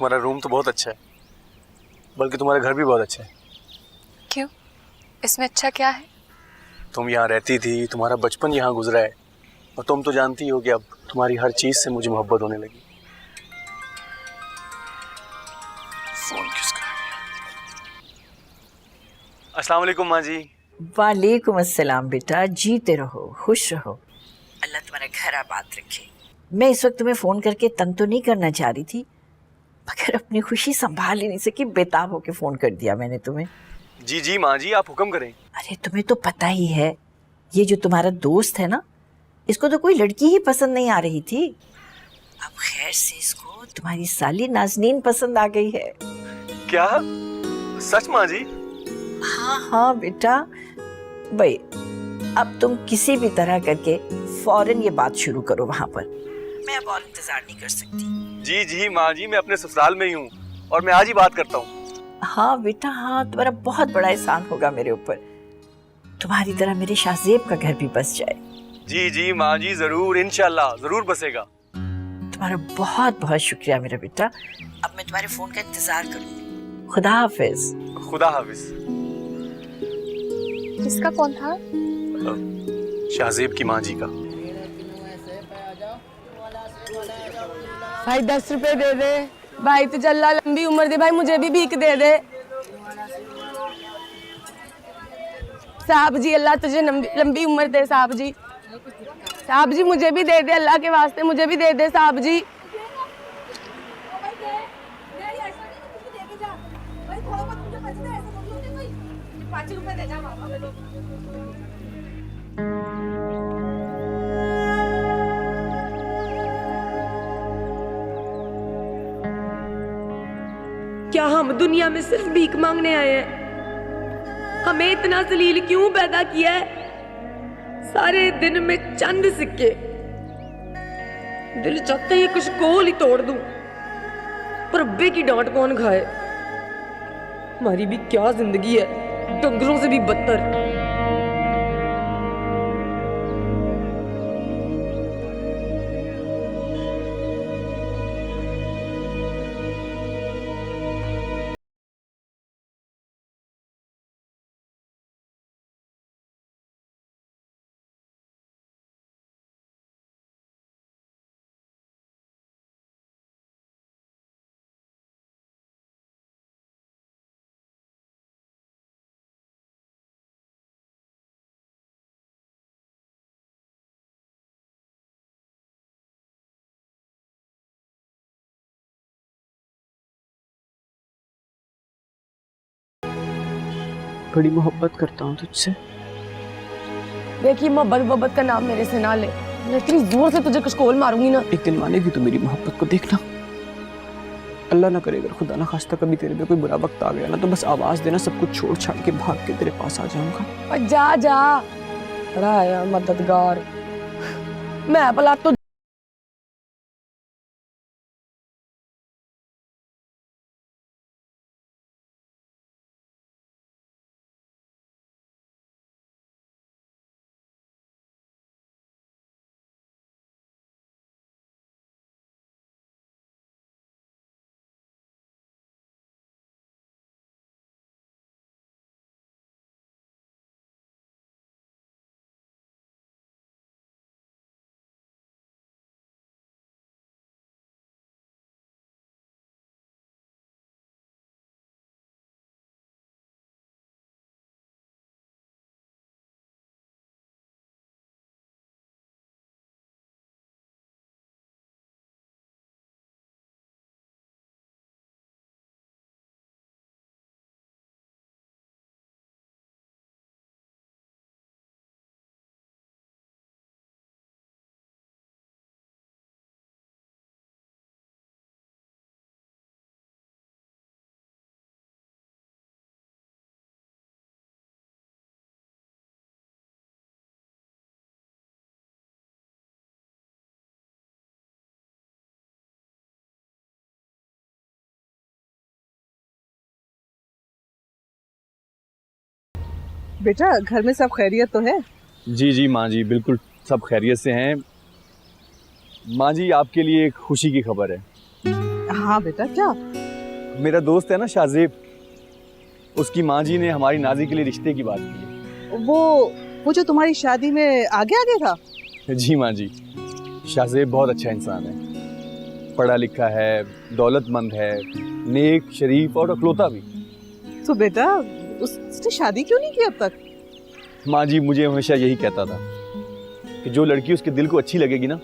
तुम्हारा रूम तो बहुत अच्छा है, बल्कि तुम्हारा घर भी बहुत अच्छा है। क्यों? इसमें अच्छा क्या है? तुम यहाँ रहती थी, तुम्हारा बचपन यहाँ गुजरा है, और तुम तो जानती हो कि अब तुम्हारी हर चीज से मुझे मोहब्बत होने लगी। फोन किसका है? अस्सलाम वालेकुम माँ जी। वालेकुम अस्सलाम बेटा, जीते रहो, खुश रहो, अल्लाह तुम्हारा घर आबाद रखे। मैं इस वक्त तुम्हें फ़ोन करके तंग तो नहीं करना चाह रही थी, मगर अपनी खुशी संभाल ही नहीं सकी, बेताब होके फ़ोन कर दिया मैंने तुम्हें। जी जी माँ जी, आप हुक्म करें। अरे तुम्हें तो पता ही है, ये जो तुम्हारा दोस्त है ना, इसको तो कोई लड़की ही पसंद नहीं आ रही थी। अब खैर से इसको तुम्हारी साली नाज़नीन पसंद आ गई है। क्या सच माँ जी? हाँ हाँ बेटा, भाई अब तुम किसी भी तरह करके फौरन ये बात शुरू करो वहां पर, मैं अब और इंतजार नहीं कर सकती। जी जी माँ जी, मैं अपने ससुराल में ही हूँ और मैं आज ही बात करता हूँ। हाँ बेटा हाँ, तुम्हारा बहुत बड़ा एहसान होगा मेरे ऊपर, तुम्हारी तरह मेरे शाहजेब का घर भी बस जाए। जी जी माँ जी, जरूर, इंशाल्लाह जरूर बसेगा। तुम्हारा बहुत बहुत शुक्रिया मेरा बेटा, अब मैं तुम्हारे फोन का इंतजार करूंगी। खुदा हाफिज। खुदा हाफिज। किसका फोन था? शाहजेब की माँ जी का। भाई 10 रुपए दे दे भाई, तुझे अल्लाह लंबी उम्र दे भाई, मुझे भी भीख दे दे। साहब जी अल्लाह तुझे लंबी उम्र दे साहब जी। साहब जी मुझे भी दे दे, अल्लाह के वास्ते मुझे भी दे दे साहब जी। क्या हम दुनिया में सिर्फ भीख मांगने आए हैं? हमें इतना जलील क्यों पैदा किया है? सारे दिन में चंद सिक्के, दिल चाहता है कुछ गोल ही तोड़ दूं, पर अब्बे की डांट कौन खाए? हमारी भी क्या जिंदगी है, डंगरों से भी बदतर। बड़ी मोहब्बत करता हूँ तुझसे। देखिए मोहब्बत का नाम मेरे से ना ले, मैं इतनी जोर से तुझे कशकोल मारूंगी ना। एक दिन मानेगी तो मेरी मोहब्बत को देखना। अल्लाह ना करे, अगर खुदा ना खास्ता कभी तेरे पे कोई बुरा वक्त आ गया ना, तो बस आवाज देना, सब कुछ छोड़ छाड़ के भाग के तेरे पास आ जाऊंगा। और जा जा, बड़ा है मददगार। मैं भला तो बेटा घर में सब खैरियत तो है? जी जी माँ जी, बिल्कुल सब खैरियत से हैं। माँ जी आपके लिए एक खुशी की खबर है। हाँ बेटा, क्या? मेरा दोस्त है ना शाहजेब, उसकी माँ जी ने हमारी नाजी के लिए रिश्ते की बात की वो जो तुम्हारी शादी में आगे आगे था? है। जी माँ जी, शाहजेब बहुत अच्छा इंसान है, पढ़ा लिखा है, दौलतमंद है, नेक, शरीफ और अखलौता भी। तो बेटा उसने शादी क्यों नहीं की अब तक? माँ जी मुझे हमेशा यही कहता था कि जो लड़की उसके दिल को अच्छी लगेगी ना,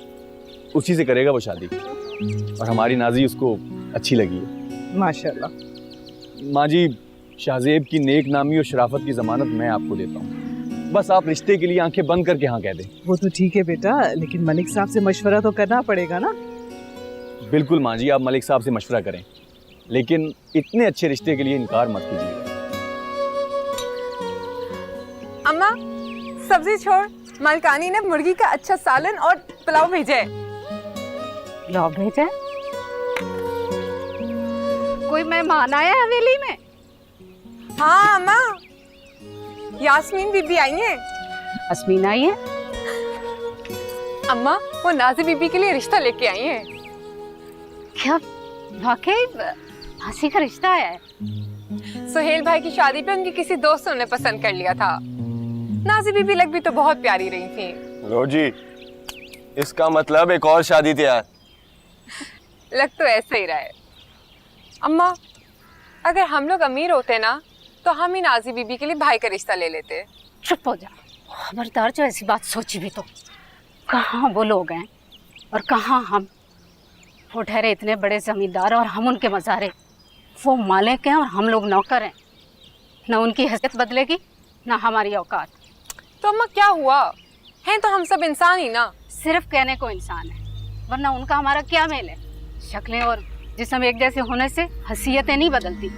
उसी से करेगा वो शादी, और हमारी नाजी उसको अच्छी लगी है। माशाल्लाह। माँ जी, शाहजेब की नेक नामी और शराफत की जमानत मैं आपको देता हूँ, बस आप रिश्ते के लिए आंखें बंद करके हाँ कह दें। वो तो ठीक है बेटा, लेकिन मलिक साहब से मशवरा तो करना पड़ेगा ना। बिल्कुल माँ जी, आप मलिक साहब से मशवरा करें, लेकिन इतने अच्छे रिश्ते के लिए इनकार मत कीजिएगा। अम्मा, सब्जी छोड़, मालकानी ने मुर्गी का अच्छा सालन और पुलाव भेजा है। पुलाव भेजा? कोई मेहमान आया है हवेली में? हाँ अम्मा, यास्मीन बीबी आई है। अस्मीन आई है? अम्मा, वो नाजी बीबी के लिए रिश्ता लेके आई है। क्या वाकई हंसी का रिश्ता आया है? सुहेल भाई की शादी पे उनके किसी दोस्त ने उन्हें पसंद कर लिया था। नाजी बीबी लग भी तो बहुत प्यारी रही थी। लो जी, इसका मतलब एक और शादी तैयार। लग तो ऐसा ही रहा है। अम्मा, अगर हम लोग अमीर होते ना तो हम ही नाजी बीबी के लिए भाई का रिश्ता ले लेते। चुप हो जा, खबरदार जो ऐसी बात सोची भी तो। कहाँ वो लोग हैं और कहाँ हम। वो ठहरे इतने बड़े जमींदार और हम उनके मज़ारे। वो मालिक हैं और हम लोग नौकर हैं। न उनकी हैसियत बदलेगी ना हमारी औकात। तो अम्मा क्या हुआ, हैं तो हम सब इंसान ही ना। सिर्फ कहने को इंसान है, वरना उनका हमारा क्या मेल है। शक्लें और जिस्म एक जैसे होने से हसीयतें नहीं बदलती।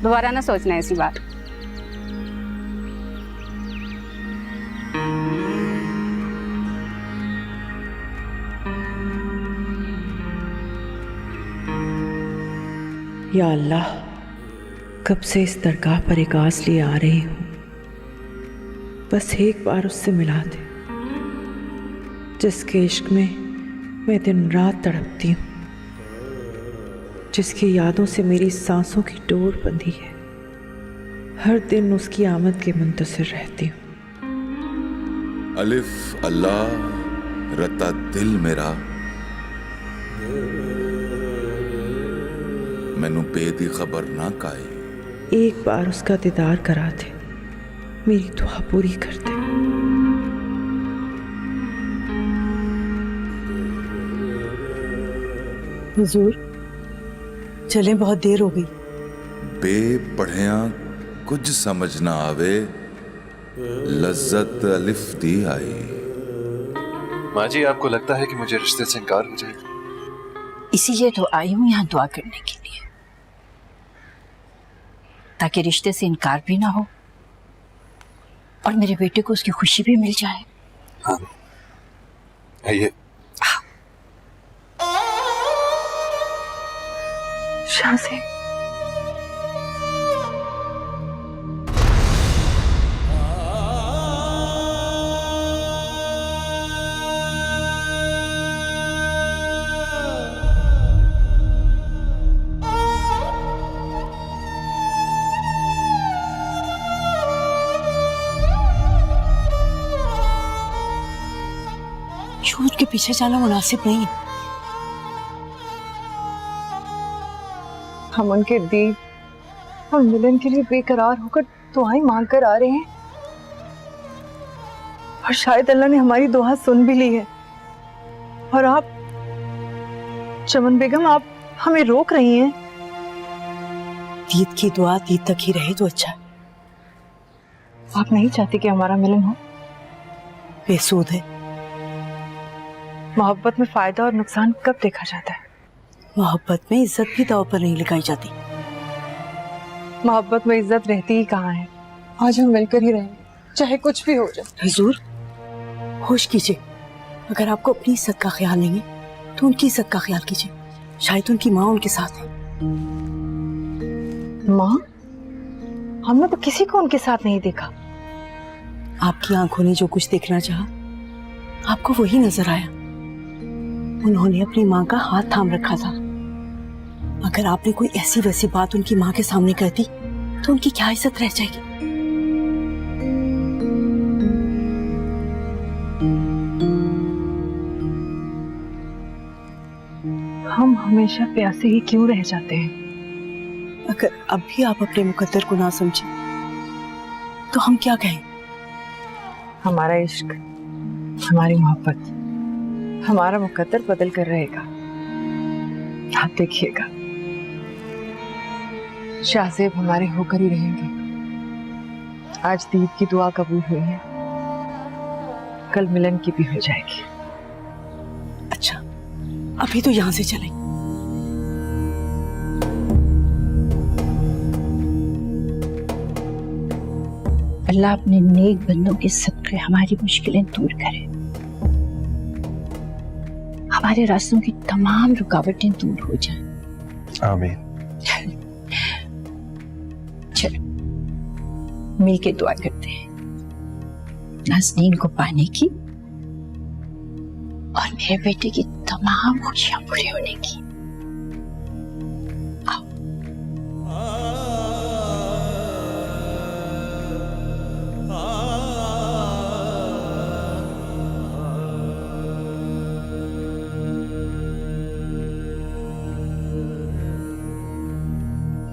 दोबारा ना सोचना ऐसी बात। या अल्लाह, कब से इस दरगाह पर एक आस लिए आ रही हूँ, बस एक बार उससे मिला दे, जिसके इश्क में मैं दिन रात तड़पती हूँ, जिसकी यादों से मेरी सांसों की डोर बंधी है। हर दिन उसकी आमद के मुंतज़िर रहती हूँ। अलिफ अल्लाह रता दिल मेरा, मैनू बेदी खबर ना काए। एक बार उसका दीदार करा दे, मेरी दुआ पूरी कर दे। हुजूर चलें, बहुत देर हो गई। बेपढ़िया कुछ समझ ना आवे, लज्जत अलिफ दी आई। माँ जी, आपको लगता है कि मुझे रिश्ते से इनकार हो जाएगा? इसीलिए तो आई हूँ यहाँ दुआ करने के लिए, ताकि रिश्ते से इनकार भी ना हो और मेरे बेटे को उसकी खुशी भी मिल जाए। हाँ, आइए। शाहज़ेब, झूठ के पीछे जाना मुनासिब नहीं है। हम उनके दीन और मिलन के लिए बेकरार होकर दुआएं मांग कर आ रहे हैं, और शायद अल्लाह ने हमारी दुआ सुन भी ली है। और आप चमन बेगम, आप हमें रोक रही हैं। दीद की दुआ दीद तक ही रहे तो अच्छा। आप नहीं चाहती कि हमारा मिलन हो? बेसूद है। मोहब्बत में फायदा और नुकसान कब देखा जाता है? मोहब्बत में इज्जत भी दांव पर नहीं लगाई जाती। मोहब्बत में इज्जत रहती ही कहाँ है। आज हम मिलकर ही रहेंगे, चाहे कुछ भी हो जाए। हुजूर, होश कीजिए। अगर आपको अपनी इज्जत का ख्याल नहीं है तो उनकी इज्जत का ख्याल कीजिए। शायद उनकी माँ उनके साथ है। माँ? हमने तो किसी को उनके साथ नहीं देखा। आपकी आंखों ने जो कुछ देखना चाहा, आपको वही नजर आया। उन्होंने अपनी माँ का हाथ थाम रखा था। अगर आपने कोई ऐसी वैसी बात उनकी माँ के सामने कर दी तो उनकी क्या इज्जत रह जाएगी? हम हमेशा प्यासे ही क्यों रह जाते हैं? अगर अब भी आप अपने मुकद्दर को ना समझे तो हम क्या कहें? हमारा इश्क, हमारी मोहब्बत, हमारा मुकद्दर बदल कर रहेगा। आप देखिएगा, शाहजेब हमारे होकर ही रहेंगे। आज दीप की दुआ कबूल हुई है, कल मिलन की भी हो जाएगी। अच्छा, अभी तो यहाँ से चलें। अल्लाह अपने नेक बंदों के सदक़े हमारी मुश्किलें दूर करे, हमारे रास्तों की तमाम रुकावटें दूर हो जाएं। आमीन। चलो मिल के दुआ करते हैं नाज़नीन को पाने की और मेरे बेटे की तमाम खुशियां पूरी होने की।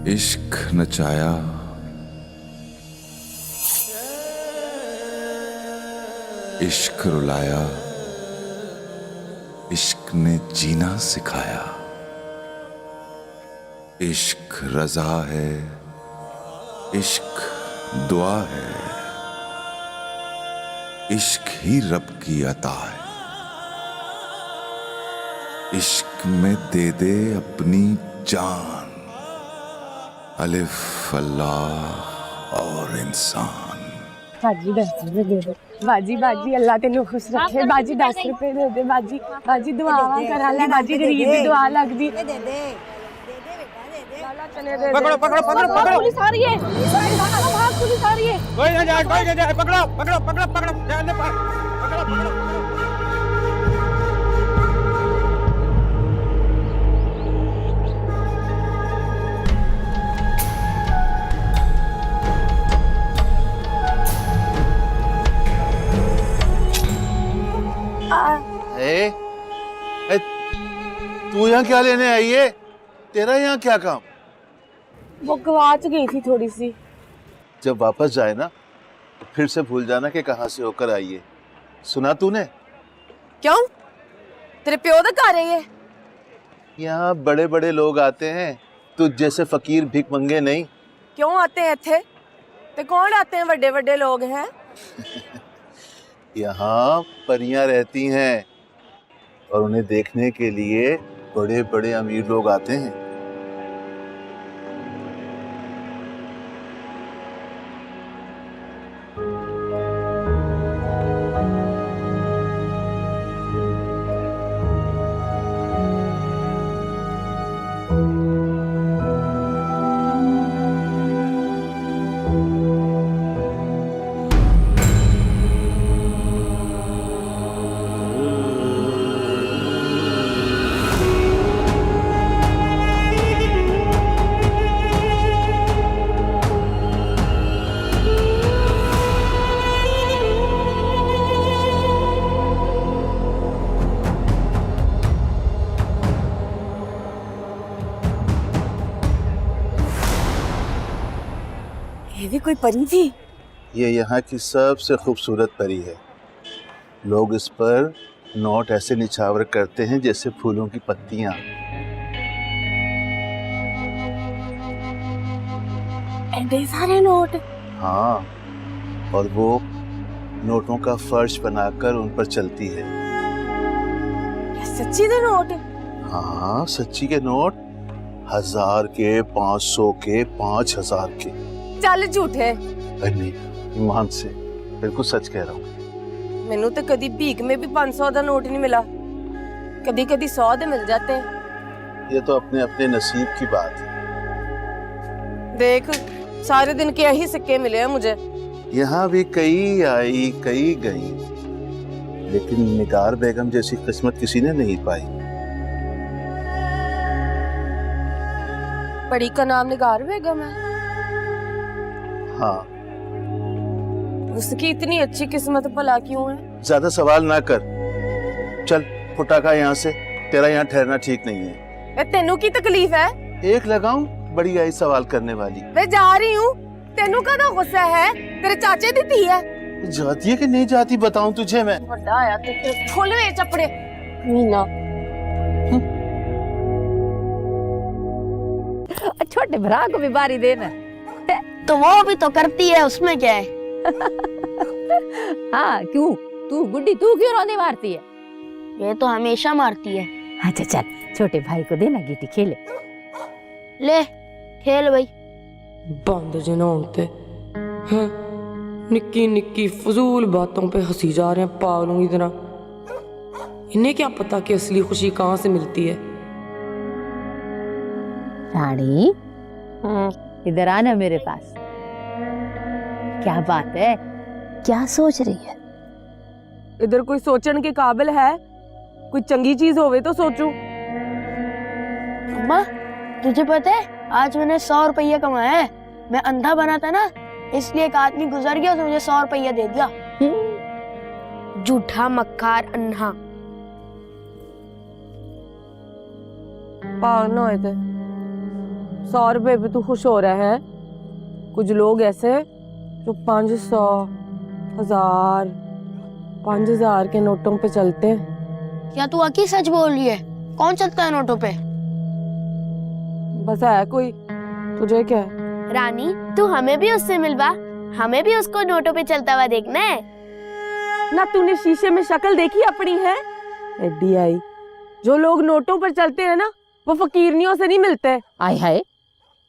इश्क नचाया, इश्क रुलाया, इश्क ने जीना सिखाया। इश्क रज़ा है, इश्क दुआ है, इश्क ही रब की अता है। इश्क में दे दे अपनी जान, अलिफ अल्लाह और इंसान। बाजी 10 रुपए दे दे बाजी। बाजी अल्लाह तेन खुश रखे। बाजी 10 रुपए दे दे बाजी। बाजी दुआवा करा ले बाजी, गरीब की दुआ लग दी। पकड़ो पकड़ो पकड़ो पकड़ो, पुलिस आ रही है, भाग पुलिस आ रही है। कोई ना जाए, कोई ना जाए, पकड़ो पकड़ो पकड़ो पकड़ो, जाने पर पकड़ो पकड़ो। तू यहाँ क्या लेने आई है? तेरा यहाँ क्या काम? वो गवाच गई थी थोड़ी सी। जब वापस जाए ना तो फिर से भूल जाना कि कहाँ से होकर आई है। सुना तूने? क्यों? तेरे प्यो दा घर है ये? यहाँ बड़े बड़े लोग आते हैं, तुझ जैसे फकीर भीख मंगे नहीं। क्यों आते हैं इत्थे? ते कौन आते हैं? बड़े बड़े लोग हैं। यहाँ परियां रहती हैं और उन्हें देखने के लिए बड़े बड़े अमीर लोग आते हैं। ये भी कोई परी थी? ये यहाँ की सबसे खूबसूरत परी है। लोग इस पर नोट ऐसे निछावर करते हैं जैसे फूलों की पत्तियां। ऐसे सारे नोट? हाँ, और वो नोटों का फर्श बनाकर उन पर चलती है। सच्ची दे नोट? हाँ, सच्ची के नोट। 1000 के, 500 के, 5000 के। चल झूठे। नहीं, ईमान से बिल्कुल सच कह रहा हूँ। मैनू तो कदी भीख में भी 500 का नोट नहीं मिला, कदी कदी 100 दे मिल जाते हैं। ये तो अपने अपने नसीब की बात है। देख, सारे दिन के यही सिक्के मिले हैं मुझे। यहाँ भी कई आई कई गई, लेकिन निगार बेगम जैसी किस्मत किसी ने नहीं पाई। बड़ी का नाम निगार बेगम है। हाँ। उसकी इतनी अच्छी किस्मत भला क्यों है? ज्यादा सवाल ना कर, चल फुटाका यहाँ से, तेरा यहाँ ठहरना ठीक नहीं है। तेनू की तकलीफ है? एक लगाऊं बड़ी आई सवाल करने वाली। मैं जा रही हूँ, तेनू का ना गुस्सा है? तेरे चाचे दी थी है। जाती है कि नहीं जाती बताऊं तुझे मैं? बड़ा आया तो खोल वे चपड़े मीना। छोटे भरा को भी बारी देना। तो वो भी तो करती है, उसमें क्या है? हाँ क्यों, तू गुड्डी तू क्यों रोने मारती है? ये तो हमेशा मारती है। अच्छा चल छोटे भाई को देना गीटी खेले। ले खेल भाई। बंद जना होते हैं, निक्की निक्की फजूल बातों पे हंसी जा रहे हैं पागलों की तरह। इन्हें क्या पता कि असली खुशी कहाँ से मिलती है। रानी इधर आना मेरे पास। क्या बात है, क्या सोच रही है? इधर कोई सोचने के काबिल है? कोई चंगी चीज होवे तो सोचूं। अम्मा तुझे पता है आज मैंने 100 रुपया कमाया है। मैं अंधा बना था ना, इसलिए एक आदमी गुजर गया तो मुझे 100 रुपया दे दिया। झूठा मक्कार अन्हा। पागल हुए थे। 100 रुपए पे तू खुश हो रहा है? कुछ लोग ऐसे जो 500, 1000, 5000 के नोटों पे चलते हैं। क्या तू अकी सच बोल रही है? कौन चलता है नोटों पे? बस है कोई, तुझे क्या है? रानी तू हमें भी उससे मिलवा, हमें भी उसको नोटों पे चलता हुआ देखना है। ना तूने शीशे में शक्ल देखी अपनी है? एडी आई। जो लोग नोटों पर चलते हैं ना, वो फकीरनियों से नहीं मिलते। आय हाय,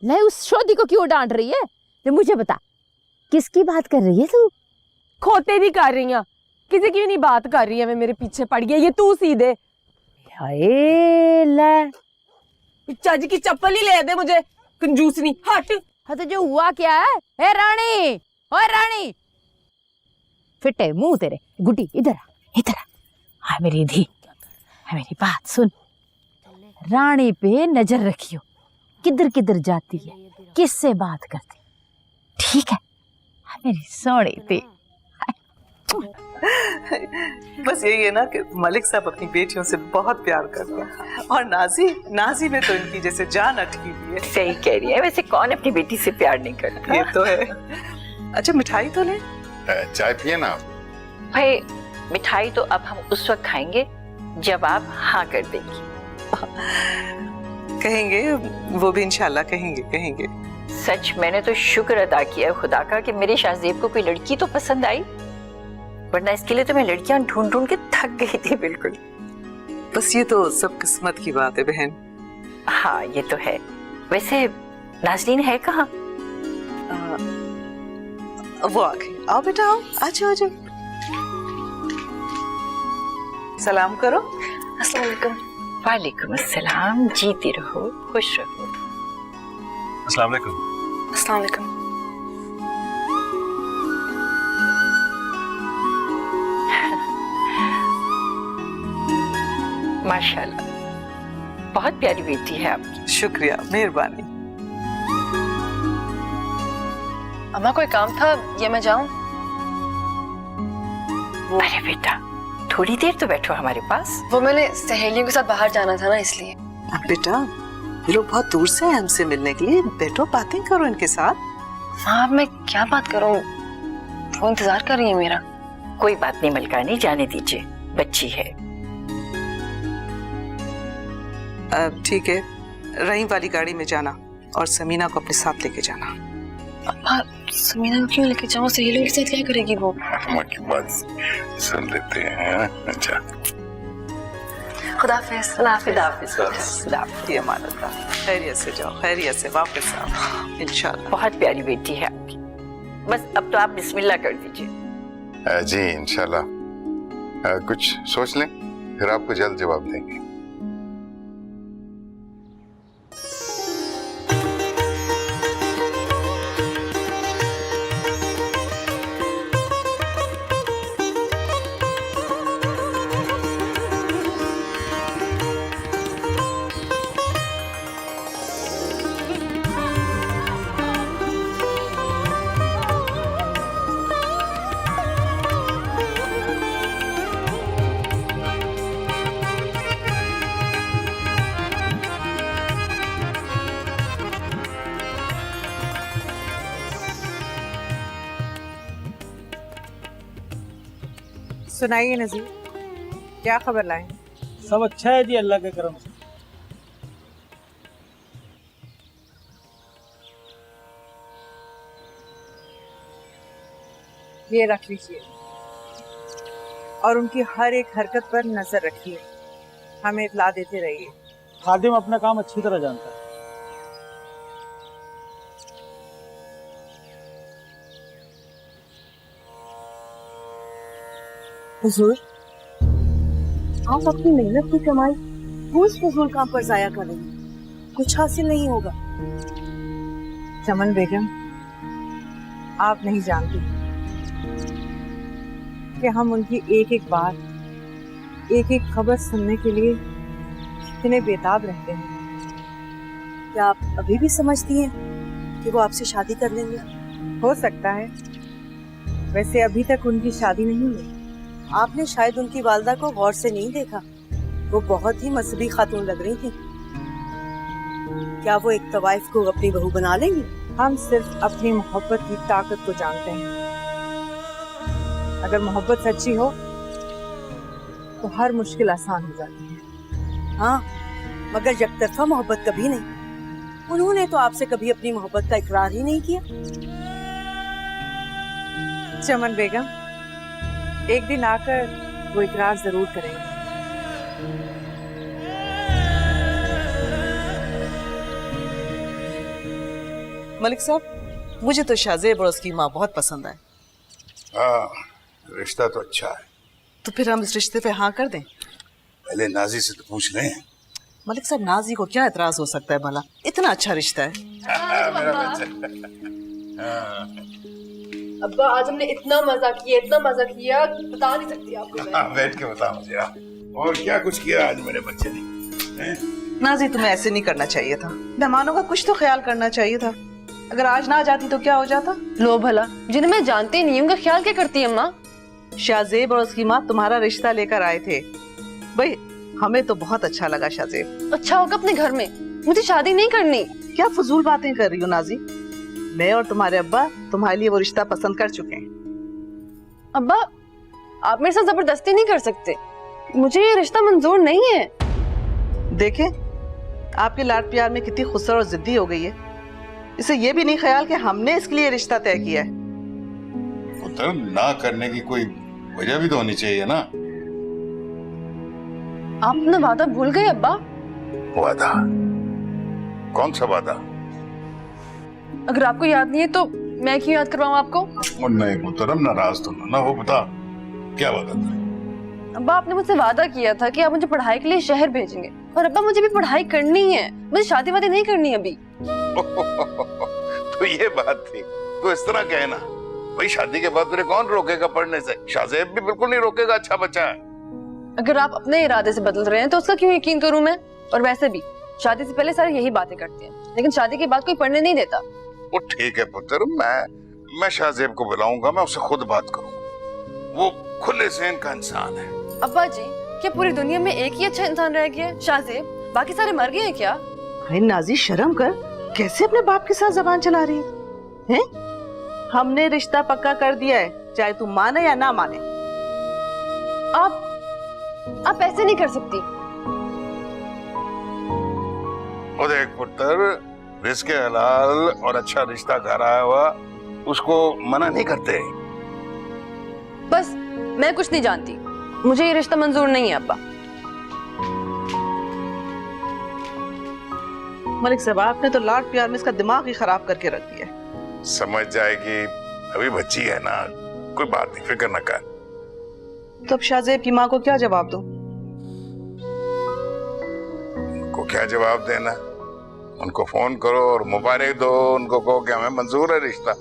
नहीं उस शोधी को क्यों डांट रही है? तो मुझे बता, किसकी बात कर रही है तू? खोते नहीं कर रही है, किसी की नहीं बात कर रही है। मैं मेरे पीछे पड़ गई, ये तू सीधे। हाय ले, चज की चप्पल ही ले दे मुझे, कंजूसनी। हट। हाँ तो जो हुआ क्या है? ए रानी, ओए रानी, फिटे मुंह तेरे। गुड्डी इधर आ, इधर आ। हाँ मेरी धी, मेरी बात सुन। रानी पे नजर रखियो, किधर किधर जाती है, किससे बात करती, ठीक है? हाँ मेरी सोनी थी। बस यही है ना कि मलिक साहब अपनी बेटियों से बहुत प्यार करते हैं, और नाजी में तो इनकी जैसे जान अटकी हुई है। सही कह रही है, वैसे कौन अपनी बेटी से प्यार नहीं करता? ये तो है। अच्छा मिठाई तो ले। चाय पिए ना आप? भाई मिठाई तो अब हम उस वक्त खाएंगे जब आप हाँ कर देंगी। कहेंगे, वो भी इंशाल्लाह कहेंगे। सच मैंने तो शुक्र अदा किया खुदा का कि मेरे शाहजेब को कोई लड़की तो पसंद आई, वरना इसके लिए तो मैं लड़कियां ढूंढ ढूंढ के थक गई थी बिल्कुल। बस ये तो सब किस्मत की बात है बहन। हाँ ये तो है। वैसे नाज़रीन है कहाँ? वो आ गई। आओ बेटा आओ, आ जाओ। सलाम करो। अस्सलाम वालेकुम। वालेकुम अस्सलाम। जीती रहो, खुश रहो। अस्सलाम वालेकुम। अस्सलाम वालेकुम। माशाल्लाह, बहुत प्यारी बेटी है आपकी। शुक्रिया, मेहरबानी। अम्मा कोई काम था, ये मैं जाऊं? अरे बेटा थोड़ी देर तो बैठो हमारे पास। वो मैंने सहेलियों के साथ बाहर जाना था ना, इसलिए। बेटा ये लोग बहुत दूर से हैं हमसे मिलने के लिए, बैठो बातें करो इनके साथ। हाँ मैं क्या बात करूं, वो इंतजार कर रही है मेरा। कोई बात नहीं मलकानी, जाने दीजिए, बच्ची है। ठीक है, रहीम वाली गाड़ी में जाना और समीना को अपने साथ लेके जाना। अम्मा समीना को क्यों लेके जाऊं? सहेलियों के साथ क्या करेगी वो? अम्मा की बात सुन लेते हैं। अच्छा खुदाफिज। ये अमानत है। खैरियत से जाओ, खैरियत से वापस आओ इंशाल्लाह। बहुत प्यारी बेटी है आपकी। बस अब तो आप बिस्मिल्लाह कर दीजिए। जी इंशाल्लाह। कुछ सोच लें, फिर आपको जल्द जवाब देंगे। सुनाइए नजीर, क्या खबर लाए? सब अच्छा है जी, अल्लाह के करम से। ये रख लीजिए और उनकी हर एक हरकत पर नजर रखिए, हमें इत्ला देते रहिए। खादिम अपना काम अच्छी तरह जानता है। हुजूर, आप अपनी मेहनत की कमाई फूस फजूल काम पर जाया कर रही हैं, कुछ हासिल नहीं होगा। चमन बेगम, आप नहीं जानती कि हम उनकी एक एक बात, एक एक खबर सुनने के लिए कितने बेताब रहते हैं। क्या आप अभी भी समझती हैं कि वो आपसे शादी कर लेंगे? हो सकता है, वैसे अभी तक उनकी शादी नहीं हुई। आपने शायद उनकी वालदा को गौर से नहीं देखा, वो बहुत ही मजहबी खातून लग रही थी। क्या वो एक तवाइफ को अपनी बहू बना लेंगी? हम सिर्फ अपनी मोहब्बत की ताकत को जानते हैं। अगर मोहब्बत सच्ची हो तो हर मुश्किल आसान हो जाती है। हाँ, मगर यकतरफा मोहब्बत कभी नहीं। उन्होंने तो आपसे कभी अपनी मोहब्बत का इकरार ही नहीं किया। चमन बेगम, एक दिन आकर वो इकरार जरूर करेंगे। मलिक साहब, मुझे तो शाहजेब और उसकी माँ बहुत पसंद आए। हाँ, रिश्ता तो अच्छा है। तो फिर हम इस रिश्ते पे हाँ कर दें? पहले नाजी से तो पूछ लें। मलिक साहब, नाजी को क्या एतराज हो सकता है भला? इतना अच्छा रिश्ता है। मेरा बच्चा। अब्बा, आज हमने इतना मजा किया बता नहीं सकती आपको मैं। बैठ के बता मुझे। और क्या कुछ किया आज मेरे बच्चे ने? नाजी, तुम्हें ऐसे नहीं करना चाहिए था। मेहमानों का कुछ तो ख्याल करना चाहिए था। अगर आज ना जाती तो क्या हो जाता? लो भला, जिन्हें मैं जानती नहीं हूँ, उनका ख्याल क्या करती है अम्मा? शाहजेब और उसकी माँ तुम्हारा रिश्ता लेकर आए थे। भाई, हमें तो बहुत अच्छा लगा शाहजेब। अच्छा होगा अपने घर में, मुझे शादी नहीं करनी। क्या फजूल बातें कर रही हो नाजी? मैं और तुम्हारे अब्बा तुम्हारे लिए वो रिश्ता पसंद कर चुके हैं। अब्बा, आप मेरे साथ जबरदस्ती नहीं कर सकते, मुझे ये रिश्ता मंजूर नहीं है। देखें, आपके लाड प्यार में कितनी खुसर और जिद्दी हो गई है। इसे ये भी नहीं ख्याल कि हमने इसके लिए रिश्ता तय किया है। पुत्र, ना करने की कोई वजह भी तो होनी चाहिए ना। आप अपना वादा भूल गए अब्बा? वादा? कौन सा वादा? अगर आपको याद नहीं है तो मैं क्यों याद करवाऊं आपको? नहीं मुहतरम, नाराज तो ना हो। बता, क्या वादा था? अब्बा, आपने मुझसे वादा किया था कि आप मुझे पढ़ाई के लिए शहर भेजेंगे, और अब्बा मुझे भी पढ़ाई करनी है, मुझे शादी वादी नहीं करनी अभी। तो ये बात थी, तो इस तरह कहना। भाई, शादी के बाद तुझे कौन रोकेगा पढ़ने से? शाहजेब भी बिल्कुल नहीं रोकेगा, अच्छा बच्चा है। अगर आप अपने इरादे से बदल रहे हैं तो उसका क्यों यकीन करूं मैं? और वैसे भी शादी से पहले सारे यही बातें करते हैं, लेकिन शादी के बाद कोई पढ़ने नहीं देता। वो ठीक है पुत्र, मैं शाहजेब को बुलाऊंगा, मैं उससे खुद बात करूंगा। वो खुले ज़हन का इंसान है। अब्बा जी, क्या पूरी दुनिया में एक ही अच्छा इंसान रह गया है, शाहजेब? बाकी सारे मर गए हैं क्या? भाई नाजी, शर्म कर, कैसे अपने बाप के साथ जबान चला रही है? हमने रिश्ता पक्का कर दिया है, चाहे तू माने या ना माने। आप ऐसे नहीं कर सकती। और देख पुत्र, रिस्क हलाल और अच्छा रिश्ता घर आया हुआ उसको मना नहीं करते। बस मैं कुछ नहीं जानती, मुझे ये रिश्ता मंजूर नहीं है अब्बा। मलिक साहब, आपने तो लाड प्यार में इसका दिमाग ही खराब करके रख दिया। समझ जाएगी, अभी बच्ची है ना, कोई बात नहीं, फिक्र न कर। तो अब शाहजेब की माँ को क्या जवाब दूं? उनको क्या जवाब देना? उनको फोन करो और मुबारक दो, उनको कहो कि हमें मंजूर है रिश्ता।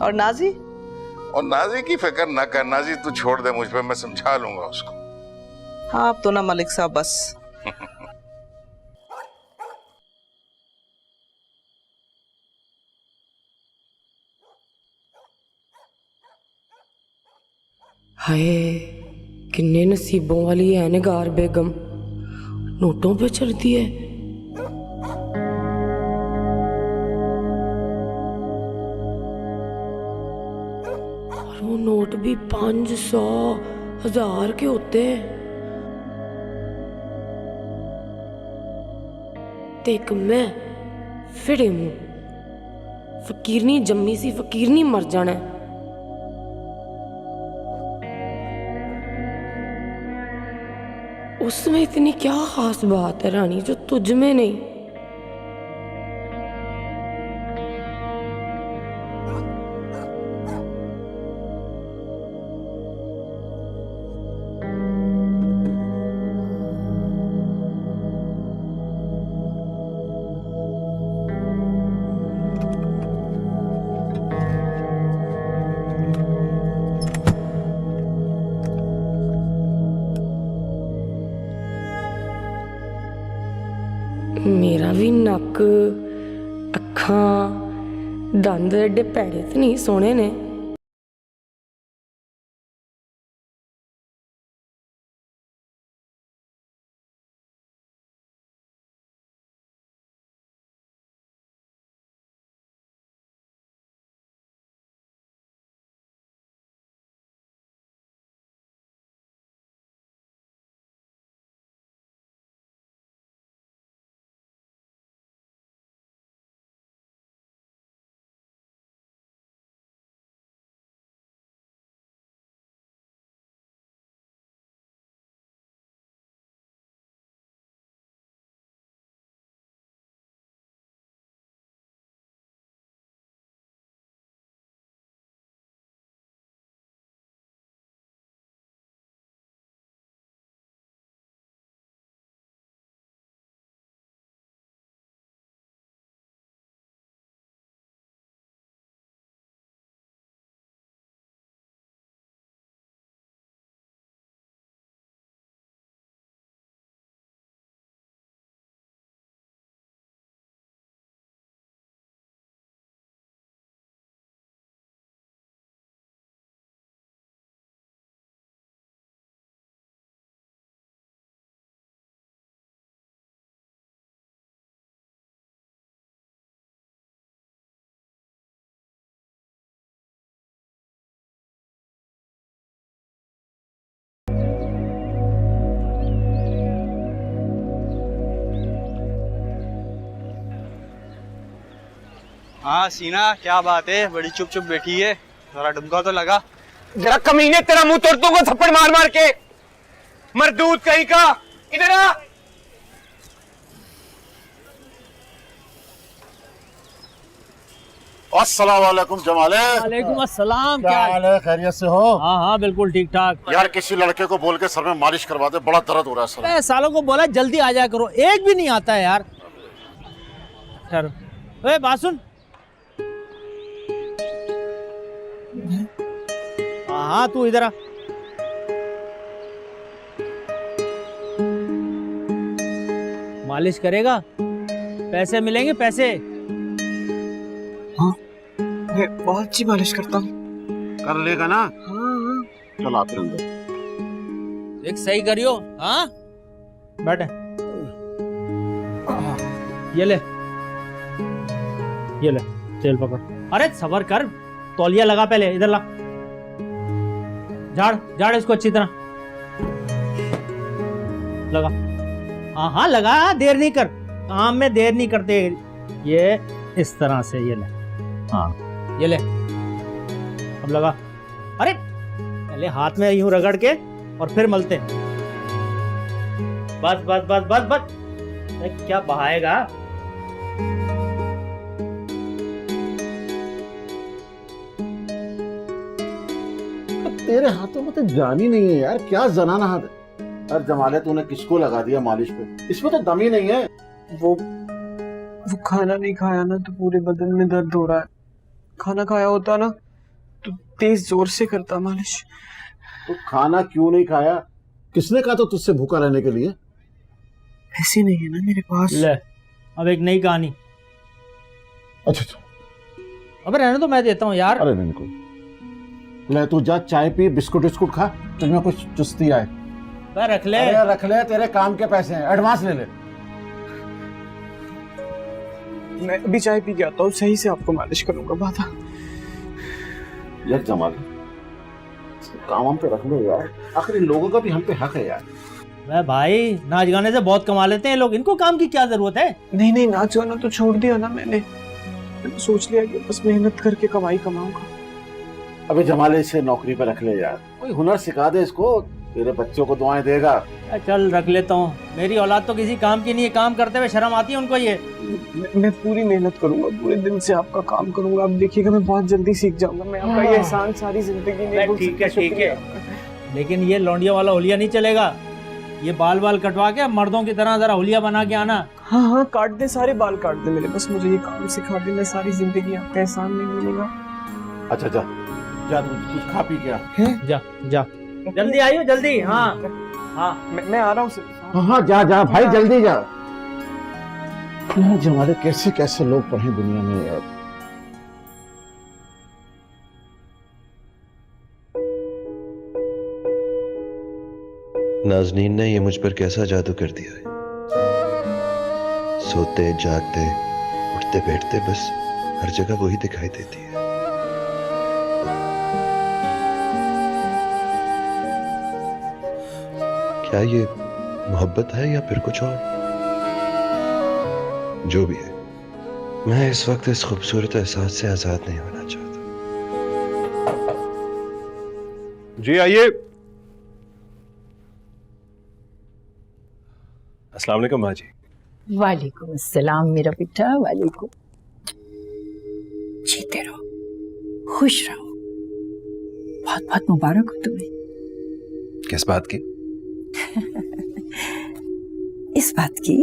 और नाजी? और नाजी की फिक्र न कर, नाजी तू छोड़ दे मुझ पे, मैं समझा लूंगा उसको। हाँ, आप तो ना मलिक साहब, बस। हाय, किन्ने नसीबों वाली है निगार बेगम, नोटों पे चलती है। और वो नोट भी 500, 1000 के होते हैं। ते एक मैं फिरे मुंह फकीरनी जम्मी सी फकीरनी मर जाना है। उसमें इतनी क्या खास बात है रानी जो तुझ में नहीं? मेरा भी नक अखा दंद एडे भैड़े तो नहीं सोने ने। हाँ सीना, क्या बात है? बड़ी चुप चुप बैठी है, जरा डुमका तो लगा। जरा कमीने, तेरा मुंह तोड़ दूंगा थप्पड़ मार मार के, मरदूद कहीं का। इधर आ। अस्सलाम वालेकुम जमाले। वालेकुम अस्सलाम। क्या हाल है? खैरियत से हो? हाँ हाँ बिल्कुल ठीक ठाक। यार किसी लड़के को बोल के सर में मालिश करवा दे, बड़ा दर्द हो रहा है सर में। सालों को बोला जल्दी आ जाया करो, एक भी नहीं आता है यार। ठहरो, ओए बात सुन। हाँ तू इधर आ। मालिश करेगा, पैसे मिलेंगे पैसे। हाँ मैं बहुत अच्छी मालिश करता हूँ। कर लेगा ना? हाँ। चल आते अंदर। एक सही करियो। हाँ बैठे, ये ले ये ले तेल पकड़। अरे सबर कर, तौलिया लगा पहले, इधर ला। झाड़ झाड़ इसको अच्छी तरह लगा। हाँ हाँ लगा, देर नहीं कर, काम में देर नहीं करते। ये इस तरह से, ये ले। हाँ ये ले, अब लगा। अरे पहले हाथ में यूं रगड़ के और फिर मलते। बस बस बस बस बस। क्या बहाएगा? तेरे हाथों में तो जान ही नहीं है यार, क्या जनाना हाथ है। अरे जमाले तूने किसको लगा दिया मालिश पे? इसमें तो दम ही नहीं है। वो खाना नहीं खाया ना तो पूरे बदन में दर्द हो रहा है। खाना खाया होता ना तो तेज जोर से करता मालिश। तो खाना क्यों नहीं खाया? किसने कहा तो तुझसे भूखा रहने के लिए? ऐसी नहीं है ना मेरे पास। ले अब एक नई कहानी। अच्छा अबे रहने तो, मैं देता हूँ यार। अरे नहीं कोई, ले तू जा चाय पी, बिस्कुट विस्कुट खा, तुझमें कुछ चुस्ती आए। रख ले। अरे रख ले, तेरे काम के पैसे हैं, एडवांस ले ले। मैं अभी चाय पी के आता हूँ, सही से आपको मालिश करूंगा। बात यार जमाल, काम हम पे रख लो यार, आखिर इन लोगों का भी हम पे हक है यार। मैं भाई नाच गाने से बहुत कमा लेते हैं लोग, इनको काम की क्या जरूरत है? नहीं नहीं, नाच गाना तो छोड़ दिया ना मैंने सोच लिया कि बस मेहनत करके कमाई कमाऊंगा। अबे जमाले इसे नौकरी पे रख ले यार, कोई हुनर सिखा दे इसको, तेरे बच्चों को दुआएं देगा। चल रख लेता हूँ, मेरी औलाद तो किसी काम की नहीं है, काम करते हुए शर्म आती है उनको। ये मैं पूरी मेहनत करूंगा, पूरे दिन से आपका काम करूंगा, आप देखिएगा मैं बहुत जल्दी सीख जाऊंगा। मैं आपका ये एहसान सारी जिंदगी नहीं भूल सकता। ठीक है, लेकिन ये लौंडिया वाला हुलिया नहीं चलेगा। ये बाल बाल कटवा के मर्दों की तरह जरा हुलिया बना के आना। हाँ हाँ, काट दे, सारे बाल काट दे मेरे, बस मुझे ये काम सिखा दे, मैं सारी जिंदगी आपका एहसान नहीं भूलूंगा। अच्छा जा जा, तू कुछ खा पी क्या है? जा जा, जल्दी आइयो जल्दी। हाँ हाँ, मैं आ रहा हूँ। हाँ जा जा भाई, जल्दी जा। यार जमाले कैसे कैसे लोग पढ़े दुनिया में यार। नाजनीन ने ये मुझ पर कैसा जादू कर दिया है। सोते जागते उठते बैठते बस हर जगह वही दिखाई देती है। क्या ये मोहब्बत है या फिर कुछ और? जो भी है, मैं इस वक्त इस खूबसूरत एहसास से आजाद नहीं होना चाहता। जी आइए। अस्सलाम वालेकुम माँ जी। वालेकुम अस्सलाम मेरा बेटा, वालेकुम। जीते रहो, खुश रहो, बहुत बहुत मुबारक हो तुम्हें। किस बात की? इस बात की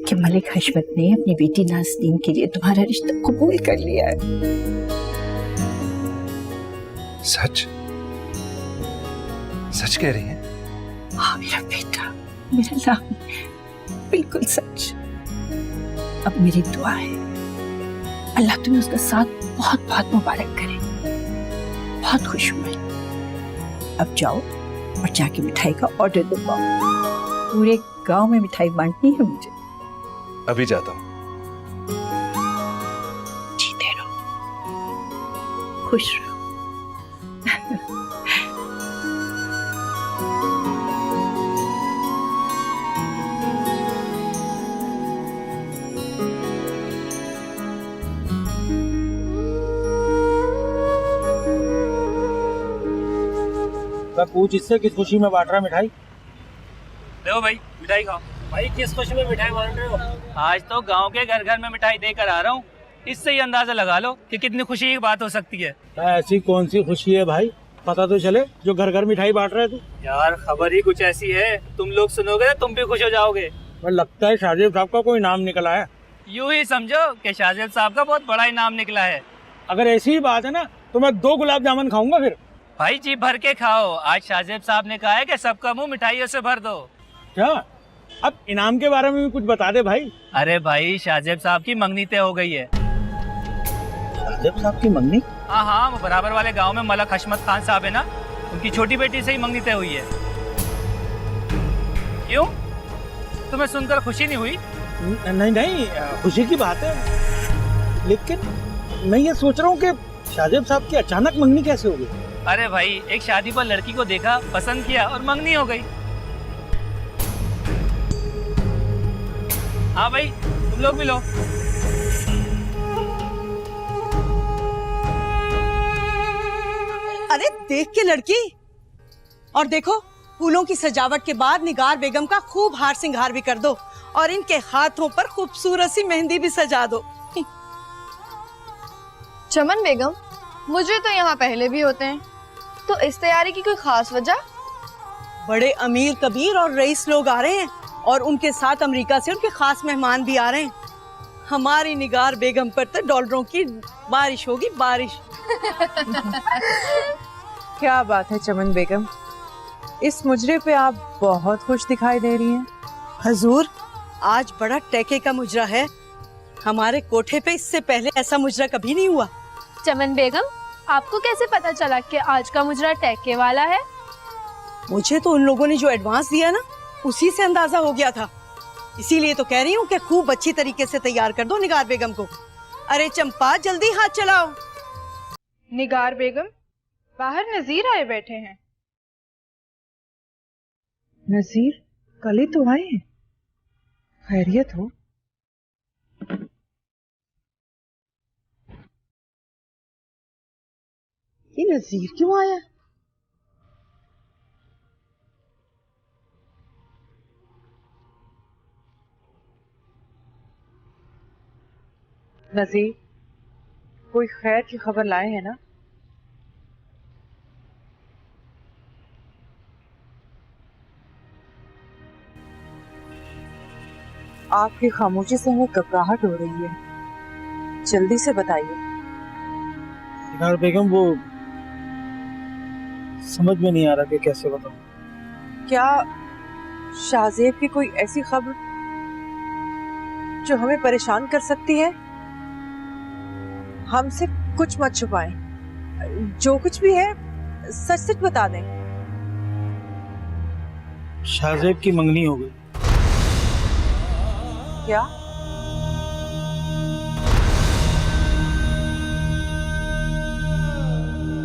कि मलिक हशमत ने अपनी बेटी नाज़नीन के लिए तुम्हारा रिश्ता कबूल कर लिया है। सच? सच कह रही हैं? हाँ मेरा बेटा, मेरा लाल, बिल्कुल सच। अब मेरी दुआ है अल्लाह तुम्हें उसका साथ बहुत बहुत मुबारक करे। बहुत खुश हूं मैं। अब जाओ और जाके मिठाई का ऑर्डर दबाओ, पूरे गांव में मिठाई बांटनी है मुझे। अभी जाता हूँ। जीते रहो, खुश रहो। पूछ इससे किस खुशी में बांट रहा है मिठाई। लो भाई मिठाई खाओ। भाई किस खुशी में मिठाई बांट रहे हो? आज तो गांव के घर घर में मिठाई देकर आ रहा हूँ, इससे ही अंदाजा लगा लो कि कितनी खुशी की बात हो सकती है। ऐसी कौन सी खुशी है भाई, पता तो चले जो घर घर मिठाई बांट रहे तू। यार खबर ही कुछ ऐसी है, तुम लोग सुनोगे तो तुम भी खुश हो जाओगे। पर लगता है शाहजेब साहब का कोई नाम निकला है। यूं ही समझो कि शाहजेब साहब का बहुत बड़ा इनाम निकला है। अगर ऐसी ही बात है ना तो मैं 2 गुलाब जामुन खाऊंगा फिर। भाई जी भर के खाओ, आज शाहजेब साहब ने कहा है कि सबका मुंह मिठाइयों से भर दो। क्या? अब इनाम के बारे में भी कुछ बता दे भाई। अरे भाई शाहजेब साहब की मंगनी तय हो गई है। शाहजेब साहब की मंगनी? हाँ हाँ, वो बराबर वाले गांव में मलक हशमत खान साहब है ना, उनकी छोटी बेटी से ही मंगनी तय हुई है। क्यों, तुम्हें सुनकर खुशी नहीं हुई? नहीं नहीं, खुशी की बात है, लेकिन मैं ये सोच रहा हूँ कि शाहजेब साहब की अचानक मंगनी कैसे हो गई। अरे भाई एक शादी पर लड़की को देखा, पसंद किया और मंगनी हो गई। हाँ भाई तुम लोग भी लो। अरे देख के लड़की, और देखो फूलों की सजावट के बाद निगार बेगम का खूब हार सिंगार भी कर दो और इनके हाथों पर खूबसूरत सी मेहंदी भी सजा दो। चमन बेगम, मुझे तो यहाँ पहले भी होते हैं, तो इस तैयारी की कोई खास वजह? बड़े अमीर कबीर और रईस लोग आ रहे हैं और उनके साथ अमेरिका से उनके खास मेहमान भी आ रहे हैं। हमारी निगार बेगम पर तो डॉलरों की बारिश होगी, बारिश। क्या बात है चमन बेगम, इस मुजरे पे आप बहुत खुश दिखाई दे रही हैं। हजूर, आज बड़ा टैके का मुजरा है। हमारे कोठे पे इससे पहले ऐसा मुजरा कभी नहीं हुआ। चमन बेगम, आपको कैसे पता चला कि आज का मुजरा टैके वाला है? मुझे तो उन लोगों ने जो एडवांस दिया ना, उसी से अंदाजा हो गया था। इसीलिए तो कह रही हूँ कि खूब अच्छी तरीके से तैयार कर दो निगार बेगम को। अरे चंपा, जल्दी हाथ चलाओ। निगार बेगम, बाहर नजीर आए बैठे हैं। नजीर कल ही तो आए हैं, खैरियत हो? ये नजीर क्यों आया? नजीर कोई खैर की खबर लाए हैं ना? आपकी खामोशी से हमें घबराहट हो रही है, जल्दी से बताइए। यार बेगम, वो समझ में नहीं आ रहा कि कैसे बताऊं। क्या शाहजेब की कोई ऐसी खबर जो हमें परेशान कर सकती है? हमसे कुछ मत छुपाएं, जो कुछ भी है सच सच बता दें। शाहजेब की मंगनी हो गई। क्या?